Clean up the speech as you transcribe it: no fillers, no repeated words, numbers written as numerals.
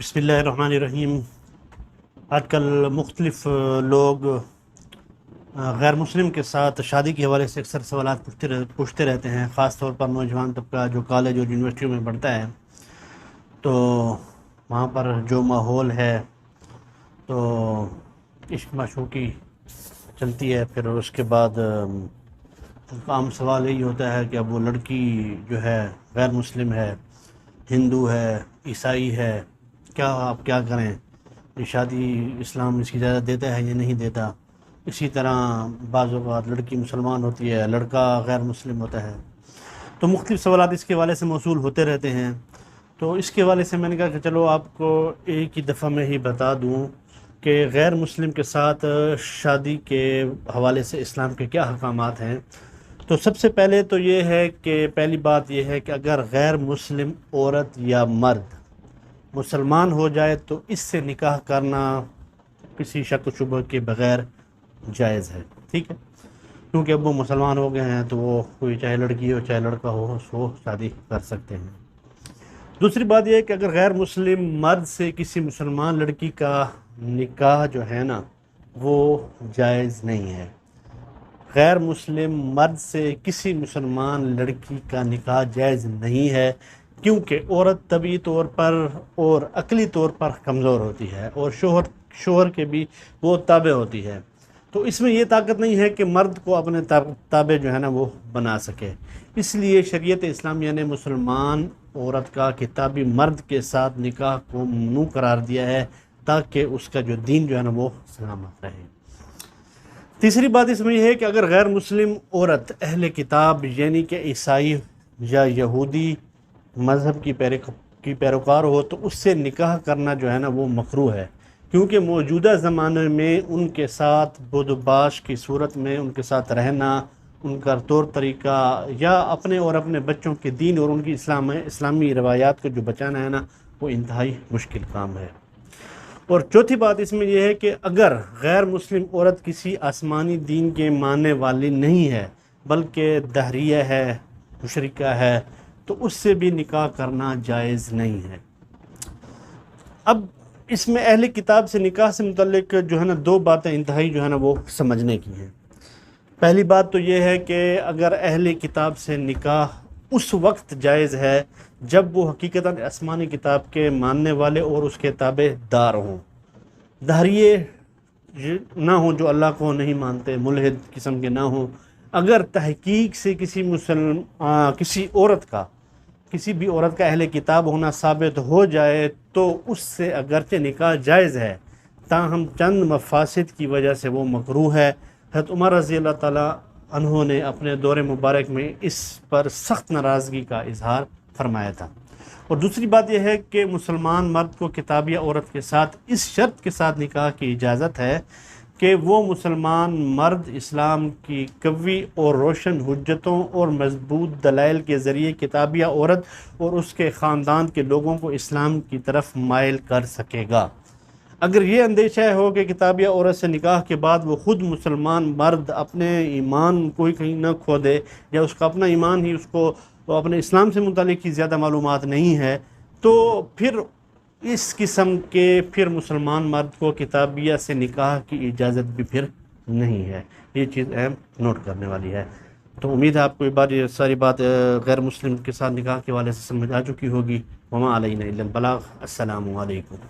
بسم اللہ الرحمن الرحیم۔ آج کل مختلف لوگ غیر مسلم کے ساتھ شادی کے حوالے سے اکثر سوالات پوچھتے رہتے ہیں، خاص طور پر نوجوان طبقہ جو کالج اور یونیورسٹیوں میں پڑھتا ہے، تو وہاں پر جو ماحول ہے تو عشق معشوقی چلتی ہے۔ پھر اس کے بعد عام سوال یہی ہوتا ہے کہ اب وہ لڑکی جو ہے غیر مسلم ہے، ہندو ہے، عیسائی ہے، آپ کیا کریں؟ یہ شادی اسلام اس کی اجازت دیتا ہے یا نہیں دیتا؟ اسی طرح بعض اوقات لڑکی مسلمان ہوتی ہے، لڑکا غیر مسلم ہوتا ہے، تو مختلف سوالات اس کے حوالے سے موصول ہوتے رہتے ہیں۔ تو اس کے حوالے سے میں نے کہا کہ چلو آپ کو ایک ہی دفعہ میں ہی بتا دوں کہ غیر مسلم کے ساتھ شادی کے حوالے سے اسلام کے کیا احکامات ہیں۔ تو سب سے پہلے تو یہ ہے کہ پہلی بات یہ ہے کہ اگر غیر مسلم عورت یا مرد مسلمان ہو جائے تو اس سے نکاح کرنا کسی شک و شبہ کے بغیر جائز ہے، ٹھیک ہے، کیونکہ اب وہ مسلمان ہو گئے ہیں تو وہ کوئی چاہے لڑکی ہو چاہے لڑکا ہو وہ شادی کر سکتے ہیں۔ دوسری بات یہ ہے کہ اگر غیر مسلم مرد سے کسی مسلمان لڑکی کا نکاح جو ہے نا وہ جائز نہیں ہے۔ غیر مسلم مرد سے کسی مسلمان لڑکی کا نکاح جائز نہیں ہے، کیونکہ عورت طبعی طور پر اور عقلی طور پر کمزور ہوتی ہے اور شوہر کے بھی وہ تابع ہوتی ہے، تو اس میں یہ طاقت نہیں ہے کہ مرد کو اپنے تابع جو ہے نا وہ بنا سکے۔ اس لیے شریعت اسلامیہ نے مسلمان عورت کا کتابی مرد کے ساتھ نکاح کو ممنوع قرار دیا ہے تاکہ اس کا جو دین جو ہے نا وہ سلامت رہے۔ تیسری بات اس میں یہ ہے کہ اگر غیر مسلم عورت اہل کتاب یعنی کہ عیسائی یا یہودی مذہب کی پیروکار ہو تو اس سے نکاح کرنا جو ہے نا وہ مکروہ ہے، کیونکہ موجودہ زمانے میں ان کے ساتھ بود و باش کی صورت میں ان کے ساتھ رہنا، ان کا طور طریقہ یا اپنے اور اپنے بچوں کے دین اور ان کی اسلامی روایات کو جو بچانا ہے نا وہ انتہائی مشکل کام ہے۔ اور چوتھی بات اس میں یہ ہے کہ اگر غیر مسلم عورت کسی آسمانی دین کے ماننے والی نہیں ہے بلکہ دہریہ ہے، مشرکہ ہے، تو اس سے بھی نکاح کرنا جائز نہیں ہے۔ اب اس میں اہل کتاب سے نکاح سے متعلق جو ہے نا دو باتیں انتہائی جو ہے نا وہ سمجھنے کی ہیں۔ پہلی بات تو یہ ہے کہ اگر اہل کتاب سے نکاح اس وقت جائز ہے جب وہ حقیقتاً آسمانی کتاب کے ماننے والے اور اس کے تابع دار ہوں، دہریے نہ ہوں جو اللہ کو نہیں مانتے، ملحد قسم کے نہ ہوں۔ اگر تحقیق سے کسی بھی عورت کا اہل کتاب ہونا ثابت ہو جائے تو اس سے اگرچہ نکاح جائز ہے تاہم چند مفاسد کی وجہ سے وہ مکروہ ہے۔ حضرت عمر رضی اللہ تعالیٰ عنہ نے اپنے دور مبارک میں اس پر سخت ناراضگی کا اظہار فرمایا تھا۔ اور دوسری بات یہ ہے کہ مسلمان مرد کو کتابیہ عورت کے ساتھ اس شرط کے ساتھ نکاح کی اجازت ہے کہ وہ مسلمان مرد اسلام کی قوی اور روشن حجتوں اور مضبوط دلائل کے ذریعے کتابیہ عورت اور اس کے خاندان کے لوگوں کو اسلام کی طرف مائل کر سکے گا۔ اگر یہ اندیشہ ہو کہ کتابیہ عورت سے نکاح کے بعد وہ خود مسلمان مرد اپنے ایمان کو ہی کہیں نہ کھو دے یا اس کا اپنا ایمان ہی اس کو اپنے اسلام سے متعلق کی زیادہ معلومات نہیں ہے، تو پھر اس قسم کے مسلمان مرد کو کتابیہ سے نکاح کی اجازت بھی پھر نہیں ہے۔ یہ چیز اہم نوٹ کرنے والی ہے۔ تو امید ہے آپ کو یہ ساری بات غیر مسلم کے ساتھ نکاح کے حوالے سے سمجھ آ چکی ہوگی۔ وما علینا الا البلاغ۔ السلام علیکم۔